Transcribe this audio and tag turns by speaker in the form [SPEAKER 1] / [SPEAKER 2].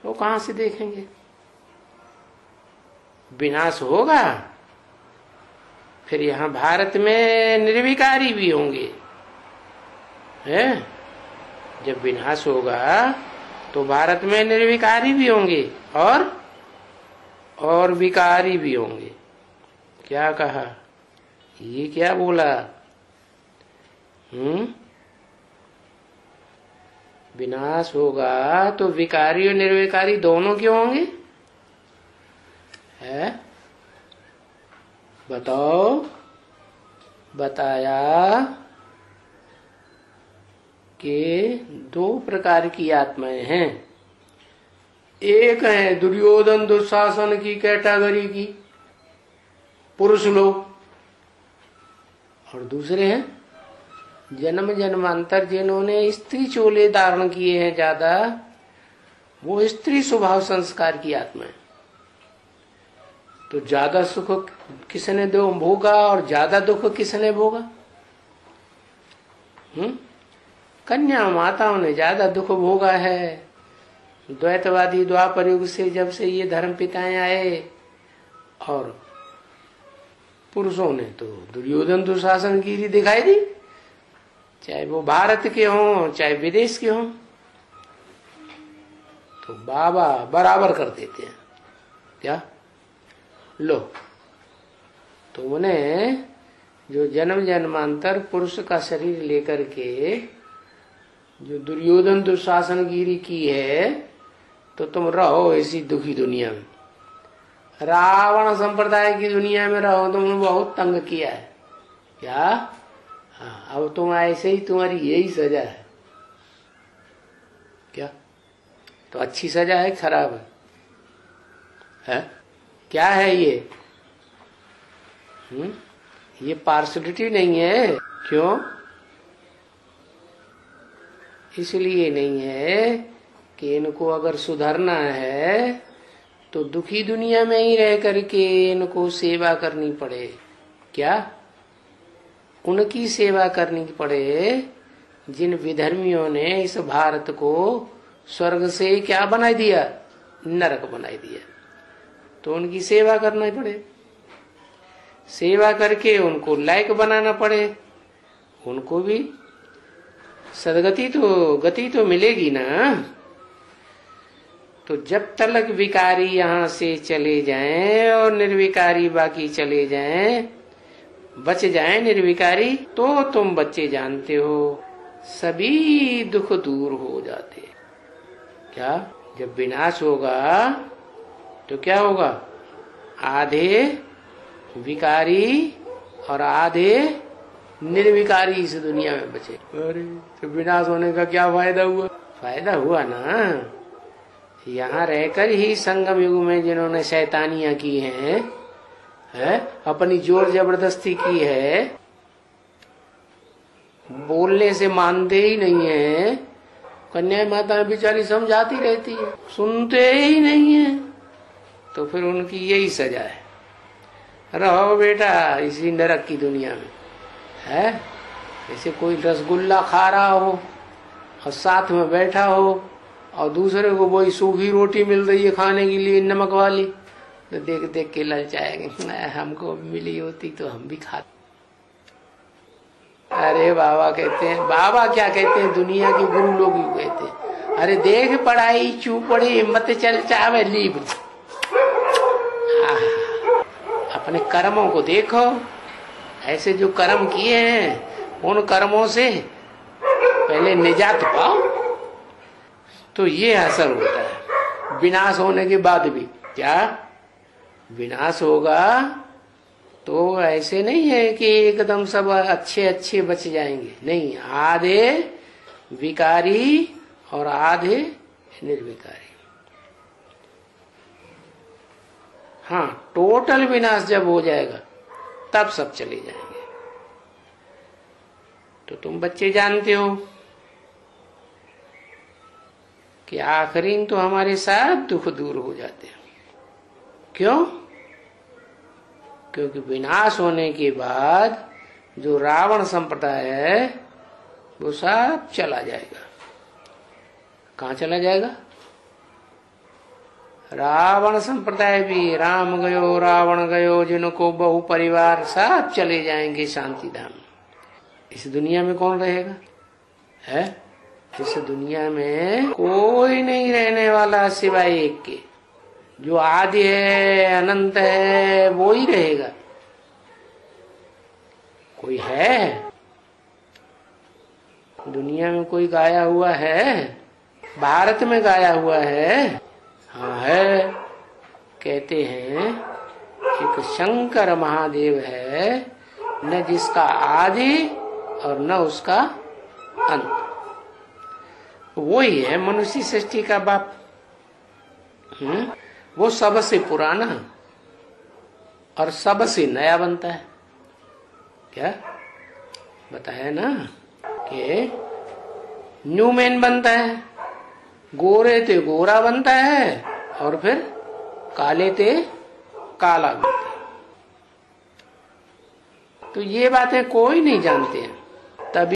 [SPEAKER 1] वो कहां से देखेंगे? विनाश होगा, फिर यहां भारत में निर्विकारी भी होंगे, है? जब विनाश होगा तो भारत में निर्विकारी भी होंगे और विकारी भी होंगे। क्या कहा? ये क्या बोला? विनाश होगा तो विकारी और निर्विकारी दोनों क्यों होंगे? है? बताओ। बताया कि दो प्रकार की आत्माएं हैं। एक है दुर्योधन दुशासन की कैटेगरी की पुरुष लोग, और दूसरे हैं जन्म जन्मांतर जिन्होंने स्त्री चोले धारण किए हैं ज्यादा, वो स्त्री स्वभाव संस्कार की आत्माएं। तो ज्यादा सुख किसने दो भोगा और ज्यादा दुख किसने भोगा? कन्या माताओं ने ज्यादा दुख भोगा है। द्वैतवादी द्वापर युग से जब से ये धर्म पिताएं आए, और पुरुषों ने तो दुर्योधन दुशासन गिरी दिखाई दी, चाहे वो भारत के हों चाहे विदेश के हों, तो बाबा बराबर कर देते हैं। क्या लो, तो उन्हें जो जन्म जन्मांतर पुरुष का शरीर लेकर के जो दुर्योधन दुशासन गिरी की है, तो तुम रहो ऐसी दुखी दुनिया में। रावण संप्रदाय की दुनिया में रहो, तुमने बहुत तंग किया है। क्या? हाँ, अब तुम ऐसे ही, तुम्हारी यही सजा है। क्या? तो अच्छी सजा है खराब है? क्या है ये? ये पार्शलिटी नहीं है। क्यों? इसलिए नहीं है कि इनको अगर सुधरना है तो दुखी दुनिया में ही रह करके इनको सेवा करनी पड़े। क्या? उनकी सेवा करनी पड़े जिन विधर्मियों ने इस भारत को स्वर्ग से क्या बना दिया? नरक बना दिया। तो उनकी सेवा करना पड़े, सेवा करके उनको लायक बनाना पड़े, उनको भी सदगति तो गति तो मिलेगी ना। तो जब तक विकारी यहाँ से चले जाएं और निर्विकारी बाकी चले जाएं, बच जाएं निर्विकारी, तो तुम बच्चे जानते हो सभी दुख दूर हो जाते। क्या? जब विनाश होगा तो क्या होगा? आधे विकारी और आधे निर्विकारी इस दुनिया में बचे। अरे तो विनाश होने का क्या फायदा हुआ? फायदा हुआ ना, यहाँ रहकर ही संगम युग में जिन्होंने शैतानियां की हैं, अपनी जोर जबरदस्ती की है, बोलने से मानते ही नहीं है। कन्या माता बेचारी समझाती रहती है, सुनते ही नहीं है। तो फिर उनकी यही सजा है, रहो बेटा इसी नरक की दुनिया में। है जैसे कोई रसगुल्ला खा रहा हो और साथ में बैठा हो और दूसरे को वही सूखी रोटी मिल रही है खाने के लिए नमक वाली, तो देख देख के ललचाएंगे, हमको मिली होती तो हम भी खाते। अरे बाबा कहते हैं, बाबा क्या कहते हैं, दुनिया के गुरु लोग ही कहते हैं, अरे देख पढ़ाई चूपड़ी मत चल चावे लीब। अपने कर्मों को देखो, ऐसे जो कर्म किए हैं उन कर्मों से पहले निजात पाओ, तो ये असर होता है। विनाश होने के बाद भी क्या विनाश होगा? तो ऐसे नहीं है कि एकदम सब अच्छे अच्छे बच जाएंगे, नहीं, आधे विकारी और आधे निर्विकारी। हाँ, टोटल विनाश जब हो जाएगा तब सब चले जाएंगे। तो तुम बच्चे जानते हो कि आखिरी तो हमारे साथ दुख दूर हो जाते हैं। क्यों? क्योंकि विनाश होने के बाद जो रावण संप्रदाय है वो सब चला जाएगा। कहाँ चला जाएगा? रावण संप्रदाय भी, राम गयो रावण गयो, जिनको बहु परिवार सब चले जाएंगे शांति धाम। इस दुनिया में कौन रहेगा? है इस दुनिया में कोई नहीं रहने वाला सिवाय एक के, जो आदि है अनंत है वो ही रहेगा। कोई है दुनिया में? कोई गाया हुआ है? भारत में गाया हुआ है? हाँ है। कहते हैं एक शंकर महादेव है, न जिसका आदि और न उसका अंत। वो ही है मनुष्य सृष्टि का बाप। वो सबसे पुराना और सबसे नया बनता है। क्या बताया ना कि न्यू मैन बनता है, गोरे ते गोरा बनता है और फिर काले ते काला बनता है। तो ये बातें कोई नहीं जानते हैं। तभी